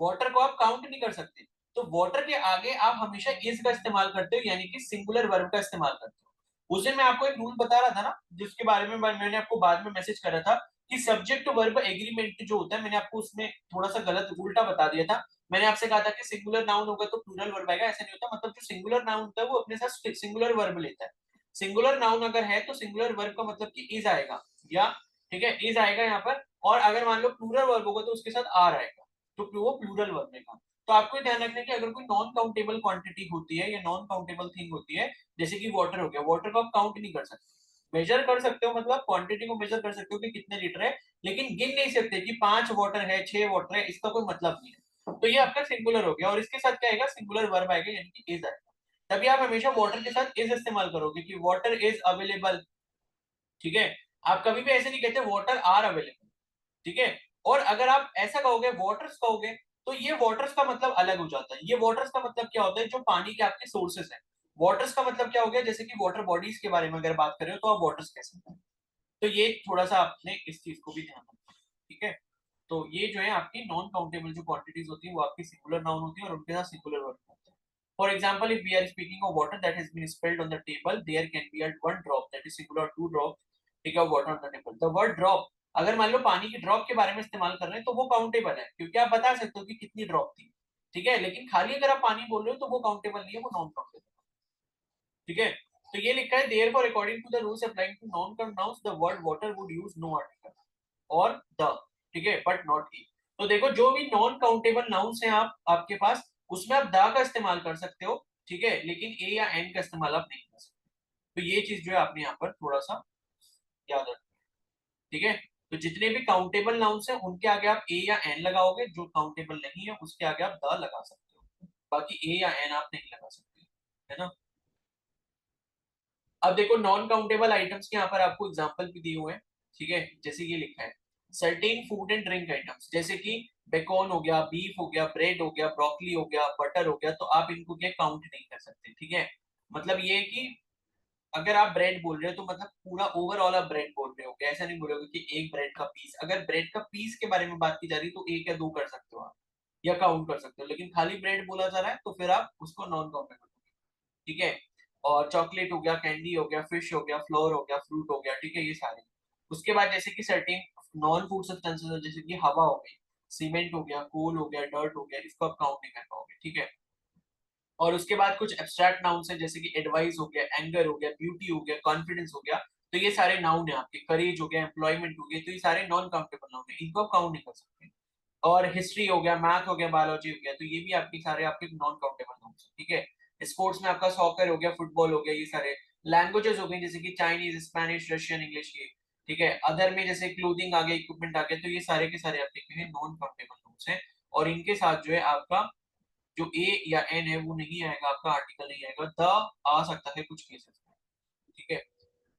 वाटर को आप काउंट नहीं कर सकते, तो वाटर के आगे आप हमेशा इज का इस्तेमाल करते हो, यानी कि सिंगुलर वर्ब का इस्तेमाल करते हो. उस दिन मैं आपको एक रूल बता रहा था ना, जिसके बारे में मैंने आपको बाद में मैसेज करा था, कि सब्जेक्ट वर्ब एग्रीमेंट जो होता है, मैंने आपको उसमें थोड़ा सा गलत उल्टा बता दिया था. मैंने आपसे कहा था कि सिंगुलर नाउन होगा तो प्लूरल वर्ब आएगा, ऐसा नहीं होता. मतलब जो सिंगुलर नाउन होता है वो अपने साथ सिंगुलर वर्ब लेता है. सिंगुलर नाउन अगर है तो सिंगुलर वर्ब का मतलब कि इज आएगा, या ठीक है इज आएगा यहाँ पर. और अगर मान लो प्लूरल वर्ब होगा तो उसके साथ आर आएगा, तो वो प्लूरल वर्ब लेगा. तो आपको ध्यान रखना है कि अगर कोई नॉन काउंटेबल क्वांटिटी होती है या नॉन काउंटेबल थिंग होती है, जैसे कि वाटर हो गया, वाटर को आप काउंट नहीं कर सकते. मेजर कर सकते हो, मतलब क्वांटिटी को मेजर कर सकते हो कि कितने लीटर है, लेकिन गिन नहीं सकते कि 5 वाटर है 6 वाटर है, इसका कोई मतलब नहीं है. तो ये आपका सिंगुलर हो गया, और इसके साथ क्या आएगा, सिंगुलर वर्ब आएगा, यानी कि इज आएगा. तभी आप हमेशा वाटर के साथ इज इस्तेमाल करोगे कि वाटर इज अवेलेबल. ठीक है, आप कभी भी ऐसे नहीं कहते वाटर आर अवेलेबल. ठीक है. और अगर आप ऐसा कहोगे वाटर्स कहोगे, तो ये वाटर्स का मतलब अलग हो जाता है. ये वाटर्स का मतलब क्या होता है, जो पानी के आपके सोर्सेस हैं. वाटर्स का मतलब क्या हो गया, जैसे कि वाटर बॉडीज के बारे में अगर बात करें तो आप वाटर्स कह सकते हैं. तो ये थोड़ा सा आपने इस चीज को भी ध्यान रखना है. ठीक है. तो ये जो है आपकी नॉन काउंटेबल जो क्वांटिटीज होती है वो आपकी सिंगुलर नाउन होती है और उनके साथ सिंगुलर वर्ब होता है. For example, if we are speaking of water that has been spilled on the table, there can be a one drop, that is singular, two drop, ठीक है, water on the table. The word drop, अगर मान लो पानी की drop के बारे में इस्तेमाल कर रहे हैं तो वो काउंटेबल है, क्योंकि आप बता सकते हो कि कितनी ड्रॉप थी. ठीक है, लेकिन खाली अगर आप पानी बोल रहे हो तो वो काउंटेबल नहीं है, वो नॉन काउंटेबल. ठीक है. तो ये लिखा है, therefore according to the rules applying to non count nouns the word water would use no article और द. ठीक है, बट नॉट ई. तो देखो जो भी नॉन काउंटेबल नाउन्स हैं आप आपके पास, उसमें आप द का इस्तेमाल कर सकते हो. ठीक है, लेकिन ए या एन का इस्तेमाल आप नहीं कर सकते. तो ये चीज जो है आपने यहाँ पर थोड़ा सा याद रखना. ठीक है. तो जितने भी काउंटेबल नाउन्स हैं उनके आगे आप ए या एन लगाओगे, जो काउंटेबल नहीं है उसके आगे आप द लगा सकते हो, बाकी ए या एन आप नहीं लगा सकते. है ना. अब देखो नॉन काउंटेबल आइटम्स के यहाँ पर आपको एग्जांपल भी दिए हुए हैं. ठीक है, जैसे ये लिखा है, certain food and drink items, जैसे कि बेकॉन हो गया, बीफ हो गया, ब्रेड हो गया, ब्रोकली हो गया, बटर हो गया, तो आप इनको क्या काउंट नहीं कर सकते. ठीक है. मतलब ये है कि अगर आप ब्रेड बोल रहे हो तो मतलब पूरा ओवरऑल आप ब्रेड बोल रहे हो, ऐसा नहीं बोलोगे कि एक ब्रेड का पीस. अगर ब्रेड का पीस के बारे में बात की जा रही है तो एक या दो कर सकते हो आप, या काउंट कर सकते हो, लेकिन खाली ब्रेड बोला जा रहा है तो फिर आप उसको नॉन काउंटेबल. ठीक है. और चॉकलेट हो गया, कैंडी हो गया, फिश हो गया, फ्लोर हो गया, फ्रूट हो गया. ठीक है, ये सारे. उसके बाद जैसे कि सर्टेन नॉन फूड सब्सटेंसेस, जैसे कि हवा हो गई, सीमेंट हो गया, कोल हो गया, डर्ट हो गया, इसको आप काउंट नहीं कर पाओगे. ठीक है. और उसके बाद कुछ एब्स्ट्रैक्ट नाउन्स है, जैसे कि एडवाइस हो गया, एंगर हो गया, ब्यूटी हो गया, कॉन्फिडेंस हो गया. तो ये सारे नाउन है आपके. करेज हो गया, एम्प्लॉयमेंट हो गया, तो ये सारे नॉन काउंटेबल नाउन है, इनको आप काउंट नहीं कर सकते. और हिस्ट्री हो गया, मैथ हो गया, बायोलॉजी हो गया, तो ये भी आपके सारे आपके नॉन काउंटेबल नाउन है. ठीक है. स्पोर्ट्स में आपका सॉकर हो गया, फुटबॉल हो गया, ये सारे. लैंग्वेजेस हो गई, जैसे कि चाइनीज, स्पेनिश, रशियन, इंग्लिश, ये. ठीक है. अदर में जैसे क्लोथिंग आ गया, इक्विपमेंट आ गया, तो ये सारे के सारे आपके नॉन काउंटेबल नाउन्स हैं. और इनके साथ जो है आपका जो ए या एन है वो नहीं आएगा, आपका आर्टिकल नहीं आएगा. द आ सकता है कुछ केसेस में. ठीक है.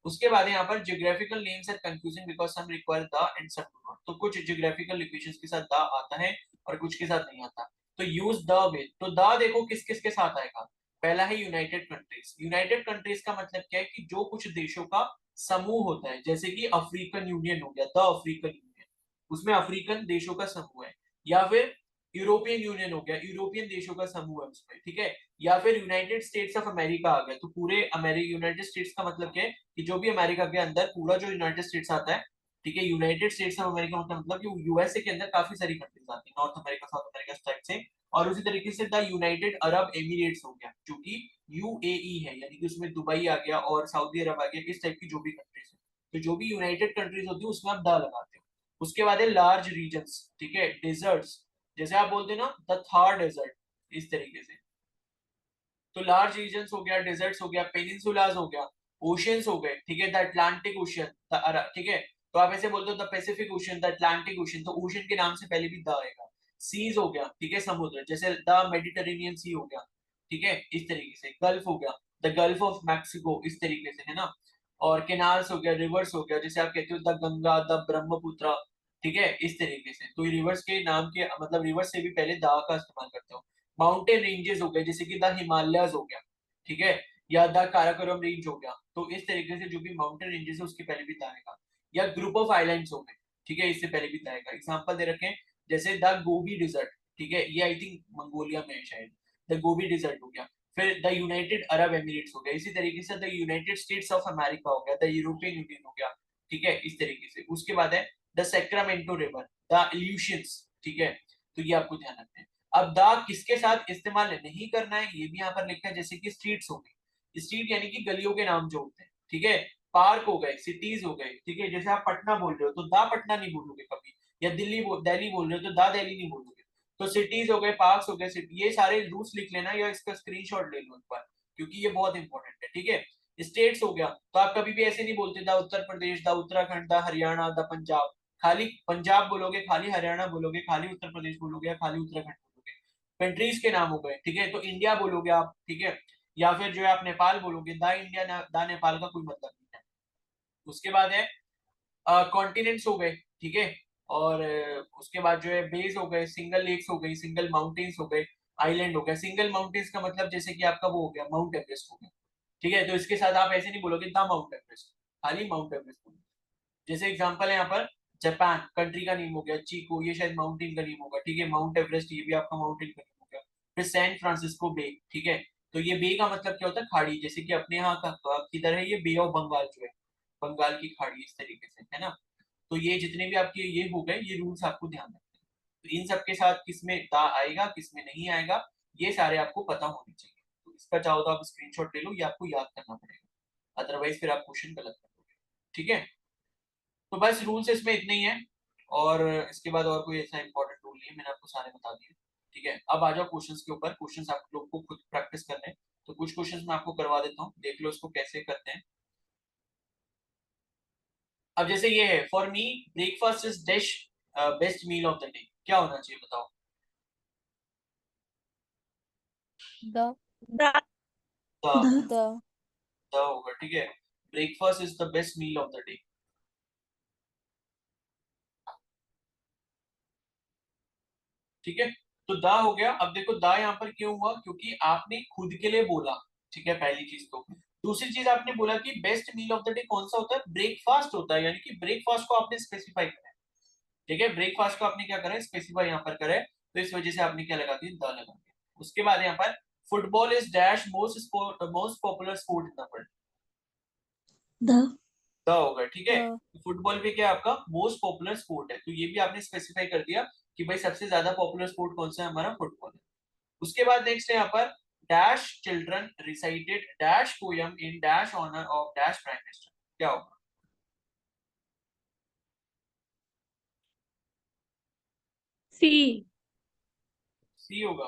उसके बाद यहाँ पर geographical names are confusing because some require the and some do not. तो कुछ ज्योग्राफिकल लोकेशंस के साथ द आता है और कुछ के साथ नहीं आता. तो यूज द विद, तो द देखो किस किस के साथ आएगा. पहला है यूनाइटेड कंट्रीज. यूनाइटेड कंट्रीज का मतलब क्या है, कि जो कुछ देशों का समूह होता है, जैसे कि अफ्रीकन यूनियन हो गया, द अफ्रीकन यूनियन, उसमें अफ्रीकन देशों का समूह है. या फिर यूरोपियन यूनियन हो गया, यूरोपियन देशों का समूह है उसमें. ठीक है. या फिर यूनाइटेड स्टेट्स ऑफ अमेरिका आ गया, तो पूरे अमेरिका, यूनाइटेड स्टेट्स का मतलब क्या है, कि जो भी अमेरिका के अंदर पूरा जो यूनाइटेड स्टेट्स आता है. ठीक है. यूनाइटेड स्टेट्स ऑफ अमेरिका मतलब यूएसए के अंदर काफी सारी कंट्रीज आती है, नॉर्थ अमेरिका, साउथ अमेरिका, इस टाइप से. और उसी तरीके से द यूनाइटेड अरब एमिरेट्स हो गया, जो कि यूएई है, यानी कि उसमें दुबई आ गया और सऊदी अरब आ गया, इस टाइप की जो भी कंट्रीज है. तो जो भी यूनाइटेड कंट्रीज होती है उसमें आप द लगाते हो. उसके बाद है लार्ज रीजन्स. ठीक है. डिजर्ट्स, जैसे आप बोलते हैं ना द थार डेजर्ट, इस तरीके से. तो लार्ज रीजन्स हो गया, डेजर्ट्स हो गया, पेनिनसुलास हो गया, ओशियंस हो गए. ठीक है. द अटलांटिक ओशियन, ठीक है. तो आप ऐसे बोलते हो the Pacific ocean, the Atlantic ocean, तो ओशन के नाम से पहले भी द आएगा। सीज हो गया, ठीक है, समुद्र, जैसे द मेडिटेरेनियन सी हो गया, ठीक है, इस तरीके से। गल्फ हो गया, द गल्फ ऑफ मैक्सिको, इस तरीके से, है ना। और केनाल्स हो गया, रिवर्स हो गया, जैसे आप कहते हो द गंगा, द ब्रह्मपुत्र, ठीक है, इस तरीके से। तो रिवर्स के नाम के मतलब रिवर्स से भी पहले द का इस्तेमाल करते हो। माउंटेन रेंजेस हो गए, जैसे कि द हिमालयस हो गया, ठीक है, या द काराकोरम रेंज हो गया। तो इस तरीके से जो भी माउंटेन रेंजेस है उसके पहले भी द आएगा। या ग्रुप ऑफ आइलैंड्स हो गए, ठीक है, इससे पहले भी द आएगा। एग्जांपल दे रखे हैं, जैसे द गोबी डिजर्ट, ठीक है, ये आई थिंक मंगोलिया में है शायद, द गोबी डिजर्ट हो गया। फिर द यूनाइटेड अरब एमिरेट्स हो गया, इसी तरीके से the United states of America हो गया, द यूरोपियन यूनियन हो गया, ठीक है, इस तरीके से। उसके बाद है द सेक्रामेंटो रिवर, द इल्यूशियंस, ठीक है। तो ये आपको ध्यान रखना है। अब द किसके साथ इस्तेमाल नहीं करना है ये भी यहाँ पर लिखा है, जैसे कि स्ट्रीट्स हो गई, स्ट्रीट यानी कि गलियों के नाम जो होते हैं, ठीक है। पार्क हो गए, सिटीज हो गए, ठीक है, जैसे आप पटना बोल रहे हो तो दा पटना नहीं बोलोगे कभी, या दिल्ली बोल रहे हो तो दा दिल्ली नहीं बोलोगे। तो सिटीज हो गए, पार्क्स हो गए, सिटी, ये सारे रूल्स लिख लेना या इसका स्क्रीनशॉट ले लो एक बार, क्योंकि ये बहुत इंपॉर्टेंट है, ठीक है। स्टेट्स हो गया, तो आप कभी भी ऐसे नहीं बोलते दा उत्तर प्रदेश, दा उत्तराखंड, दा हरियाणा, दा पंजाब। खाली पंजाब बोलोगे, खाली हरियाणा बोलोगे, खाली उत्तर प्रदेश बोलोगे, या खाली उत्तराखंड बोलोगे। कंट्रीज के नाम हो गए, ठीक है, तो इंडिया बोलोगे आप, ठीक है, या फिर जो है आप नेपाल बोलोगे, दा इंडिया दा नेपाल का कोई मतलब नहीं है। उसके बाद है कॉन्टिनेंट्स हो गए, ठीक है। और उसके बाद जो है बेस हो गए, सिंगल लेक्स हो गई, सिंगल माउंटेन्स हो गए, आइलैंड हो गया। सिंगल माउंटेन्स का मतलब जैसे कि आपका वो हो गया माउंट एवरेस्ट हो गया, ठीक है। तो इसके साथ आप ऐसे नहीं बोलोगे द माउंट एवरेस्ट, खाली माउंट एवरेस्ट बोलोगे। जैसे एग्जांपल है यहाँ पर जापान कंट्री का नेम हो गया, चीको, ये शायद माउंटेन का नेम होगा, ठीक है। माउंट एवरेस्ट ये भी आपका माउंटेन का नेम हो गया। फिर सैन फ्रांसिस्को बे, ठीक है। तो ये बे का मतलब क्या होता है, खाड़ी, जैसे कि अपने यहाँ का किधर है ये बे ऑफ बंगाल जो है, बंगाल की खाड़ी, इस तरीके से, है ना। तो ये जितने भी आपके ये हो गए, ये रूल्स आपको ध्यान रखने हैं। तो इन सब के साथ किसमें दा आएगा, किसमें नहीं आएगा, ये सारे आपको पता होने चाहिए। तो इसका चाहो तो आप स्क्रीनशॉट ले लो, ये आपको याद करना पड़ेगा, अदरवाइज फिर आप क्वेश्चन गलत कर दोगे, ठीक है। तो बस रूल्स इसमें इतने ही है, और इसके बाद और कोई ऐसा इंपॉर्टेंट रूल नहीं है, मैंने आपको सारे बता दिए, ठीक है। अब आ जाओ क्वेश्चंस के ऊपर। क्वेश्चंस आप लोग को खुद प्रैक्टिस करने हैं, तो कुछ क्वेश्चंस मैं आपको करवा देता हूँ, देख लो इसको कैसे करते हैं। अब जैसे ये है, for me breakfast is dish best meal of the day, क्या होना चाहिए बताओ। The The the the the the होगा, ठीक है। Breakfast is the best meal of the day, ठीक है। तो दा हो गया। अब देखो दा यहाँ पर क्यों हुआ, क्योंकि आपने खुद के लिए बोला, ठीक है, पहली चीज तो। दूसरी चीज आपने बोला कि best meal of the day कौन सा होता है, ब्रेकफास्ट होता है, यानी कि ब्रेकफास्ट को आपने स्पेसिफाई करा है, ठीक है। ब्रेकफास्ट को आपने क्या करा है, स्पेसिफाई यहाँ पर करा है, तो इस वजह से आपने क्या लगा दिया, द लगा दिया। उसके बाद यहाँ पर football is dash most popular sport in the world, the the होगा, ठीक है। the फुटबॉल भी क्या है आपका मोस्ट पॉपुलर स्पोर्ट है, तो ये भी आपने स्पेसिफाई कर दिया कि भाई सबसे ज्यादा पॉपुलर स्पोर्ट कौन सा है, हमारा फुटबॉल है। उसके बाद नेक्स्ट है यहाँ पर dash children recited dash poem in dash honour of dash prime minister, क्या होगा। C. सी होगा,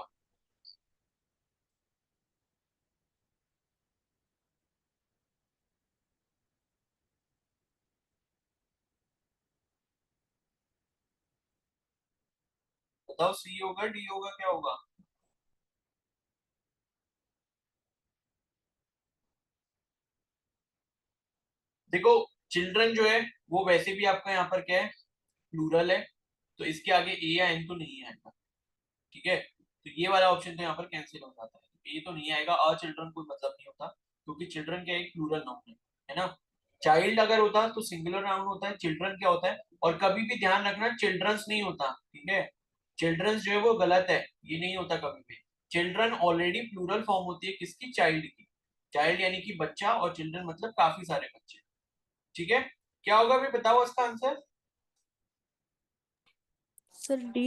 बताओ सी होगा, डी होगा, क्या होगा। देखो चिल्ड्रन जो है वो वैसे भी आपका यहाँ पर क्या है, प्लूरल है, तो इसके आगे ए या एन तो नहीं आएगा, ठीक है। तो ये वाला ऑप्शन तो यहाँ पर कैंसिल हो जाता है, ये तो नहीं आएगा। अ चिल्ड्रन कोई मतलब नहीं होता, क्योंकि चिल्ड्रन क्या एक प्लूरल नाउन है ना। चाइल्ड अगर होता तो सिंगुलर नाउन होता है, चिल्ड्रन क्या होता है। और कभी भी ध्यान रखना चिल्ड्रंस नहीं होता, ठीक है। चिल्ड्रंस जो है वो गलत है, ये नहीं होता कभी भी। चिल्ड्रन ऑलरेडी प्लूरल फॉर्म होती है किसकी, चाइल्ड की। चाइल्ड यानी कि बच्चा, और चिल्ड्रन मतलब काफी सारे बच्चे, ठीक है। क्या होगा अभी बताओ इसका आंसर। sir D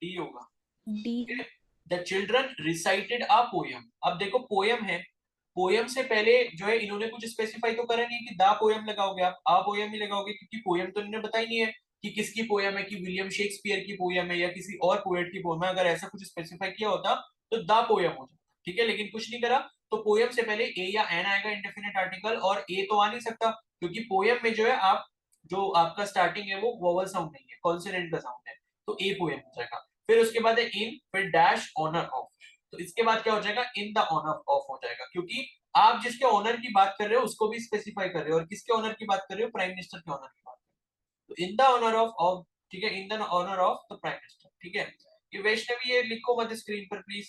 डी होगा, D the children recited a poem. अब देखो पोयम है, पोयम से पहले जो है इन्होंने कुछ स्पेसिफाई तो करा नहीं कि द पोयम लगाओगे आप, आ पोयम ही लगाओगे, क्योंकि पोयम तो इन्होंने बताई नहीं है कि किसकी पोयम है, कि विलियम शेक्सपियर की पोयम है या किसी और पोएट की पोयम है। अगर ऐसा कुछ स्पेसिफाई किया होता तो द पोयम हो जाता, ठीक है, लेकिन कुछ नहीं करा। तो पोयम से पहले ए या एन आएगा इंडेफिनिट आर्टिकल, और ए तो आ नहीं सकता, क्योंकि पोयम में जो है आप जो आपका स्टार्टिंग है वो वोवल साउंड नहीं है, कॉन्सोनेंट का साउंड है, तो ए पोएम हो जाएगा। फिर उसके बाद है इन, फिर डैश ऑनर ऑफ, तो इसके बाद क्या हो जाएगा, इन द ऑनर ऑफ हो जाएगा, क्योंकि आप जिसके ऑनर की बात कर रहे हो उसको भी स्पेसिफाई कर रहे हो, और किसके ऑनर की बात कर रहे हो, प्राइम मिनिस्टर के ऑनर की बात कर रहे हो, तो इन द ऑनर ऑफ, ठीक है, in the honour of the prime minister, ठीक है। ये वैष्णवी ये लिखो मत स्क्रीन पर प्लीज,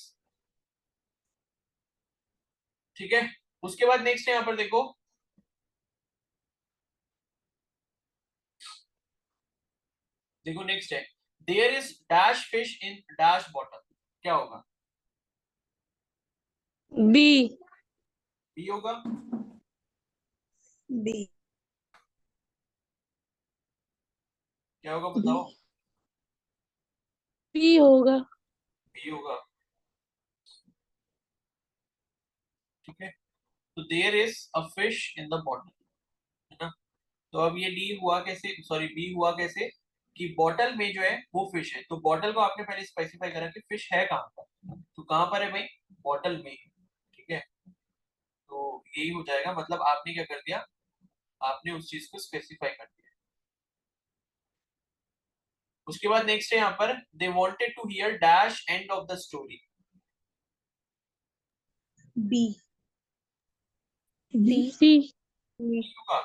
ठीक है। उसके बाद नेक्स्ट है यहाँ पर देखो, देखो नेक्स्ट है, there is dash fish in dash bottle, क्या होगा, बी बी होगा, बी क्या होगा बताओ, बी होगा। बी होगा, ठीक है। तो there is a fish in the bottle, है ना। तो अब ये डी हुआ कैसे, सॉरी बी हुआ कैसे, कि बॉटल में जो है वो फिश है, तो बॉटल को आपने पहले स्पेसिफाई करा कि फिश है कहाँ पर, तो कहाँ पर है भाई, बॉटल में, ठीक है। तो यही हो जाएगा, मतलब आपने क्या कर दिया, आपने उस चीज को स्पेसिफाई कर दिया। उसके बाद नेक्स्ट है यहाँ पर, they wanted to hear dash end of the story, B D C होगा,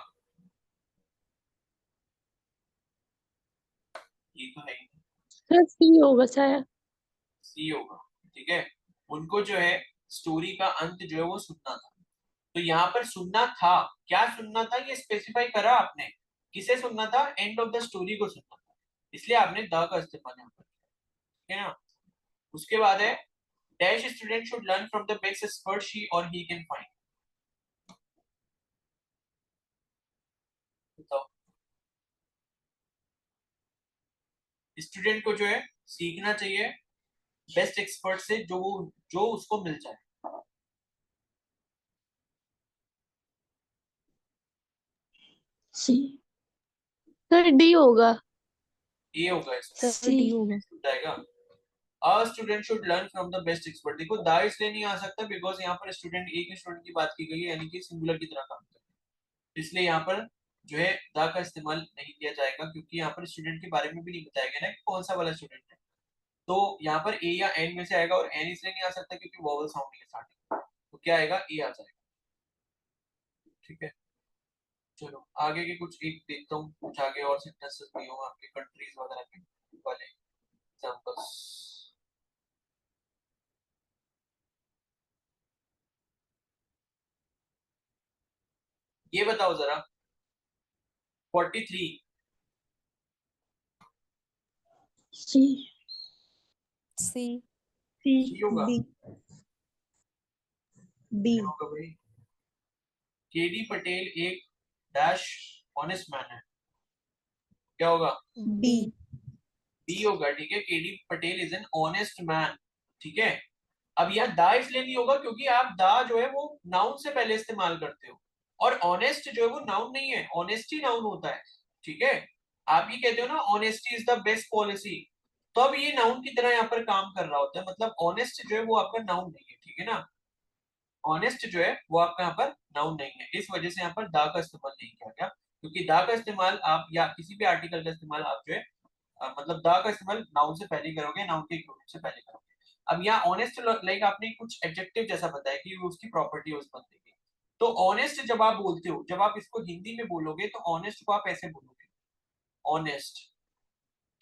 ये तो है ही, सर सी होगा शायद। सी होगा, ठीक है। उनको जो है स्टोरी का अंत जो है वो सुनना था, तो यहाँ पर सुनना था, क्या सुनना था ये स्पेसिफाई करा आपने, किसे सुनना था, एंड ऑफ द स्टोरी को सुनना था, इसलिए आपने द का इस्तेमाल यहाँ पर किया, ठीक है ना। उसके बाद है, dash student should learn from the best expert she और ही कैन फाइंड, बताओ, स्टूडेंट को जो है सीखना चाहिए बेस्ट एक्सपर्ट से, जो उसको मिल जाए, सी सर डी होगा। ये होगा इसमें, सर डी होगा। हो जाएगा। A student should learn from the best expert, देखो दा इसलिए नहीं आ सकता बिकॉज यहाँ पर स्टूडेंट, एक ही स्टूडेंट की बात की गई है, यानी कि सिंगुलर की तरह काम कर रहा है, इसलिए यहाँ पर जो है दा का इस्तेमाल नहीं किया जाएगा, क्योंकि यहाँ पर स्टूडेंट के बारे में भी नहीं बताया गया ना कि कौन सा वाला स्टूडेंट है, तो यहाँ पर ए या एन में से आएगा, और एन इसलिए नहीं आ सकता क्योंकि वोवल साउंड नहीं है स्टार्टिंग, तो क्या आएगा, ए आ जाएगा, ठीक है। चलो आगे के कुछ एक देखता हूँ, कुछ आगे और सेंटेंसेस भी हो आपके कंट्रीज वगैरह के वाले एग्जांपल्स। ये बताओ जरा, 43, सी सी सी होगा, बी बी क्या होगा भाई, केडी पटेल एक डैश ऑनेस्ट मैन है, क्या होगा, बी बी होगा, ठीक है। KD Patel is an honest man, ठीक है। अब यहाँ दा इसलिए नहीं होगा क्योंकि आप दा जो है वो नाउन से पहले इस्तेमाल करते हो, और ऑनेस्ट जो है वो नाउन नहीं है, ऑनेस्टी नाउन होता है, ठीक है। आप ये कहते हो ना, honesty is the best policy, तो अब ये नाउन की तरह यहाँ पर काम कर रहा होता है, मतलब ऑनेस्ट जो है वो आपका नाउन नहीं है, ठीक है ना। ऑनेस्ट जो है वो आपका यहाँ पर नाउन नहीं है, इस वजह से यहाँ पर दा का इस्तेमाल नहीं किया गया, क्योंकि दा का इस्तेमाल आप या किसी भी आर्टिकल का इस्तेमाल आप जो है मतलब दा का इस्तेमाल नाउन से पहले करोगे, नाउन के इक्विवेलेंट से पहले करोगे। अब यहाँ ऑनेस्ट लाइक आपने कुछ एडजेक्टिव जैसा बताया कि उसकी प्रॉपर्टी है उस बंदे की, तो ऑनेस्ट जब आप बोलते हो, जब आप इसको हिंदी में बोलोगे तो ऑनेस्ट को आप ऐसे बोलोगे, ऑनेस्ट,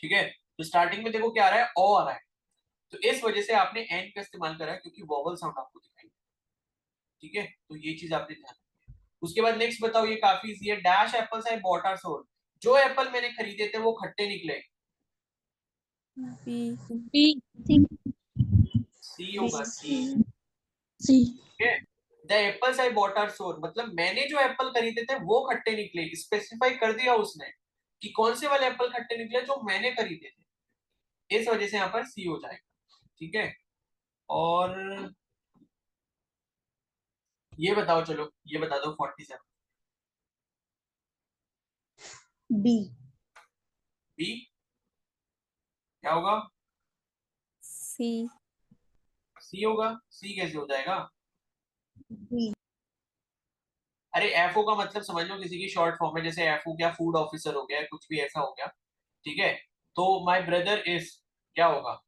ठीक है। तो स्टार्टिंग में देखो क्या आ रहा है, ओ आ रहा है, तो इस वजह से आपने एंड का इस्तेमाल करा है, क्योंकि वोवल साउंड आपको दिखाई, ठीक है, तो ये चीज आपने ध्यान रखनी है। उसके बाद नेक्स्ट बताओ, ये काफी इजी है, dash apples I bought are sold, जो एप्पल मैंने खरीदे थे वो खट्टे निकले, बी बी सी होगा, सी, सी ठीक है। The apples I bought are sour, मतलब मैंने जो एप्पल खरीदे थे वो खट्टे निकले, स्पेसिफाई कर दिया उसने कि कौन से वाले एप्पल खट्टे निकले जो मैंने खरीदे थे, इस वजह से यहाँ पर सी हो जाएगा, ठीक है। और ये बताओ, चलो ये बता दो 47, बी बी क्या होगा, सी सी होगा, सी कैसे हो जाएगा, बी अरे एफओ का मतलब समझ लो किसी की शॉर्ट फॉर्म है, जैसे एफओ क्या, फूड ऑफिसर हो गया, कुछ भी ऐसा हो गया, ठीक है। तो माय ब्रदर इज क्या होगा?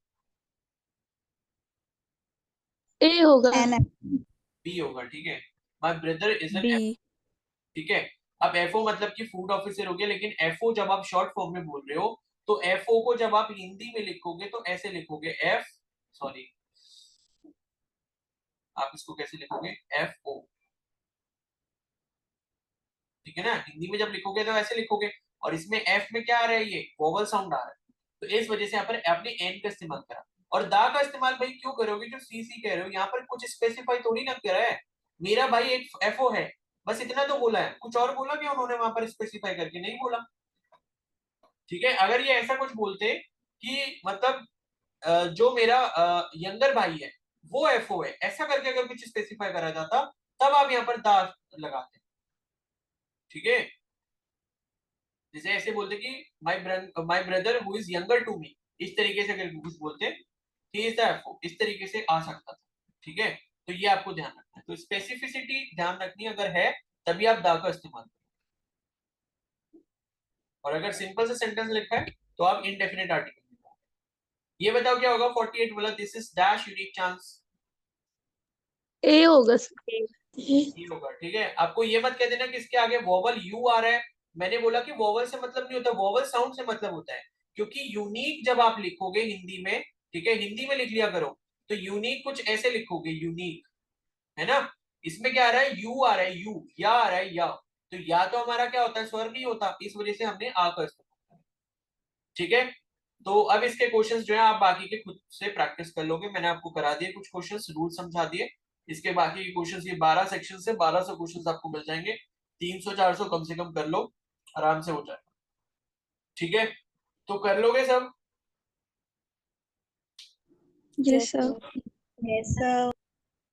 A होगा। N बी होगा, ठीक है। My brother is an, B ठीक है। अब एफओ मतलब कि फूड ऑफिसर हो गया, लेकिन एफओ जब आप शॉर्ट फॉर्म में बोल रहे हो तो एफओ को जब आप हिंदी में लिखोगे तो ऐसे लिखोगे एफ, सॉरी, आप इसको कैसे लिखोगे? एफ ओ, ठीक है ना। हिंदी में जब लिखोगे तो ऐसे लिखोगे, और इसमें एफ में क्या आ रहा है? ये वोवल साउंड आ रहा है, तो इस वजह से यहाँ पर आपने एन का इस्तेमाल करा। और दा का इस्तेमाल भाई क्यों करोगे? जो सी सी कह रहे हो यहाँ पर कुछ स्पेसिफाई थोड़ी ना करा है। मेरा भाई एक एफओ है, बस इतना तो बोला है, कुछ और बोला क्या उन्होंने वहां पर स्पेसिफाई करके? नहीं बोला, ठीक है। अगर ये ऐसा कुछ बोलते कि मतलब जो मेरा यंगर भाई है वो एफओ है, ऐसा करके अगर कुछ स्पेसिफाई करा जाता तब आप यहाँ पर दा लगाते, ठीक है। जैसे ऐसे बोलते कि my brother who is younger to me, इस तरीके से अगर कुछ बोलते ही इज द एफओ, इस तरीके से आ सकता था, ठीक है। तो ये आपको ध्यान रखना है, तो स्पेसिफिसिटी ध्यान रखनी अगर है तभी आप दा का इस्तेमाल करें। और अगर सिंपल से सेंटेंस लिखा है तो आप इनडेफिनेट आर्टिकल लिखोगे। ये बताओ क्या होगा 48 वाला? This is dash unique chance, A होगा सर। ये होगा, ठीक है। आपको ये मत कह देना कि इसके आगे वोवल यू आ रहा है। मैंने बोला कि वोवल से मतलब नहीं होता, वोवल साउंड से मतलब होता है, क्योंकि यूनिक जब आप लिखोगे हिंदी में, ठीक है, हिंदी में लिख लिया करो, तो यूनिक कुछ ऐसे लिखोगे, यूनिक, है ना। इसमें क्या आ रहा है? यू आ रहा है, यू, या आ रहा है, या, तो या तो हमारा क्या होता है? स्वर नहीं होता, इस वजह से हमने आ का इस्तेमाल किया, ठीक है। तो अब इसके क्वेश्चंस जो है आप बाकी के खुद से प्रैक्टिस कर लोगे, मैंने आपको करा दिए कुछ क्वेश्चंस, रूल समझा दिए। इसके बाकी के क्वेश्चंस, ये 12 सेक्शन से 1200 क्वेश्चंस आपको मिल जाएंगे, 300-400 कम से कम कर लो, आराम से हो जाएगा, ठीक है। तो कर लोगे सब? Yes sir. yes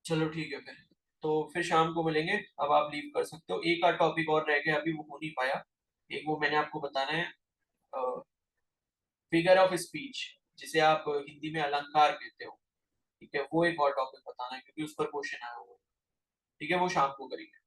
चलो ठीक है फिर, तो फिर शाम को मिलेंगे। अब आप लीव कर सकते हो। एक आध टॉपिक और रह गया, अभी वो हो नहीं पाया। एक वो मैंने आपको बताना है, फिगर ऑफ स्पीच, जिसे आप हिंदी में अलंकार कहते हो, ठीक है। वो एक और टॉपिक बताना है, क्योंकि उस पर क्वेश्चन आया हुआ है, ठीक है। वो शाम को करेंगे।